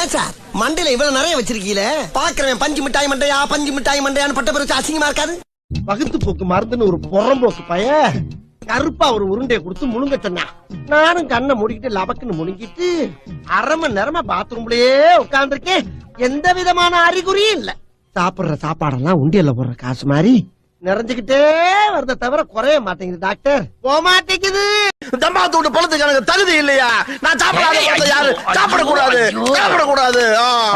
ஏன் சார் மண்டையில இவ்வளவு நிறைய வச்சிருக்கீல? பாக்குறேன் பஞ்சு மிட்டாய் மண்டையான்னு பட்ட பிறகு அசிங்கமா இருக்காது? வகுத்து போக்கு மருந்துன்னு ஒரு புறம்போக்கு பைய கருப்பா ஒரு உருண்டையை கொடுத்து முழுங்க சொன்னான். நானும் கண்ணை முடிக்கிட்டு லபக்குன்னு முழுங்கிட்டு அரை மணி நேரமா பாத்ரூம்லயே உட்கார்ந்துருக்கேன். எந்த விதமான அறிகுறியும் இல்ல. சாப்பிடுற சாப்பாடெல்லாம் உண்டியல்ல போடுற காசு மாதிரி நிறைஞ்சுக்கிட்டே வரத தவிர குறைய மாட்டேங்குது டாக்டர். போக மாட்டேங்குது. தம்பாத்தூட்டு பழத்துக்கு எனக்கு தகுதி இல்லையா? நான் சாப்பிடக்கூடாது.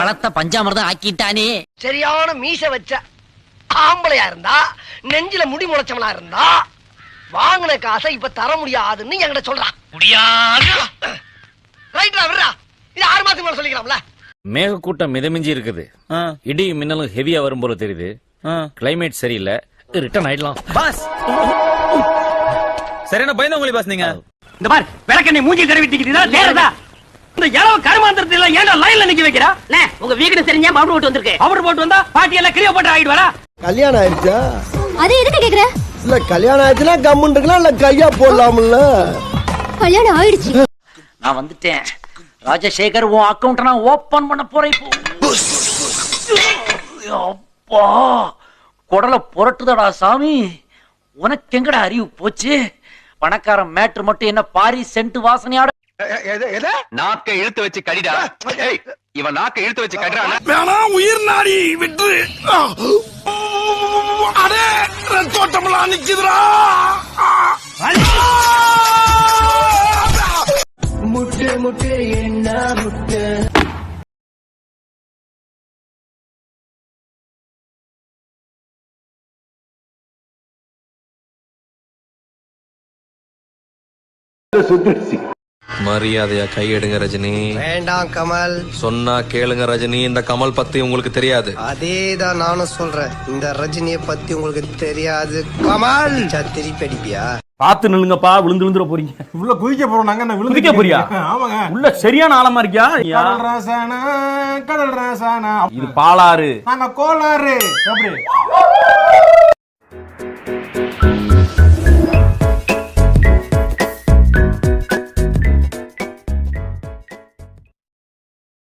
பழத்தை பஞ்சாமிர்தம் ஆக்கிட்டானே. சரியான மீச வச்ச ஆம்பளையா இருந்தா, நெஞ்சில முடி முளைச்சவனா இருந்தா வாங்கின காசை இப்ப தர முடியாதுன்னு என்கிட்ட சொல்றான். முடியாது. ரைட்ரா விடுறா. இது 6 மாசத்துக்கு மேல சொல்லிக்கலாம்ல. மேகக்கூட்டம் மிதமிஞ்சி இருக்குது. இடி மின்னலும் ஹெவியா வரும் போல தெரியுது. கிளைமேட் சரியில்லை. ரிட்டர்ன் ஆயிடலாம் பாஸ். சரியான பயந்தவங்களே பாஸ் நீங்க. இந்த பார் விளக்கண்ணை மூஞ்சி தடவிட்டிக்கிட்டீங்களா? நேரதா இந்த இளவ கருமாந்திரத்துல ஏன்டா லைன்ல நிக்க வைக்கிறா? உங்க வீடு தெரிஞ்சா பவுடர் போட்டு வந்திருக்கு. பவுடர் போட்டு வந்தா பாட்டி எல்லாம் கிரியா போட்டு ஆயிடுவாரா? கல்யாணம் ஆயிடுச்சா? அது எதுக்கு கேக்குற? இல்ல கல்யாணம் ஆயிடுச்சுன்னா கம்முன்னு இருக்கலாம், இல்ல கையா போடலாம்ல. கல்யாணம் ஆயிடுச்சு. நான் வந்துட்டேன். ராஜசேகர் உன் அக்கவுண்ட் நான் ஓபன் பண்ண போறேன் இப்போ. அப்பா குடல புரட்டுதடா சாமி. உனக்கு எங்கடா அறிவு போச்சு? பணக்காரன் மேட்ரு மட்டும் என்ன பாரி சென்ட் வாசனையாட நாக்க இழுத்து வச்சு கடிடா. இவன் நாக்க இழுத்து வச்சு கடிறானா? வேணா உயிர் நாடி விட்டு அடே தோட்டமெல்லாம் நிக்குதுடா. முட்டு முட்டு என்ன முட்டு. மரியாதையா கையெடுங்க ரஜினி. வேண்டாம் கமல். சொன்னா கேளுங்க ரஜினி. இந்த கமல் பத்தி உங்களுக்கு தெரியாது. அதேதான் நானும் சொல்றேன். இந்த ரஜினியை பத்தி உங்களுக்கு தெரியாது. கமல் திருப்பி அடிப்பியா? பாத்து நில்லுங்கப்பா, விழுந்து விழுந்துற போறீங்க. உள்ள குதிக்க போறோம் நாங்க. என்ன குதிக்க போறியா? ஆமாங்க. உள்ள சரியான ஆழமா இருக்கியா? கடல் ராசானா இது பாலாறு. நாங்க கோளாறு. எப்படி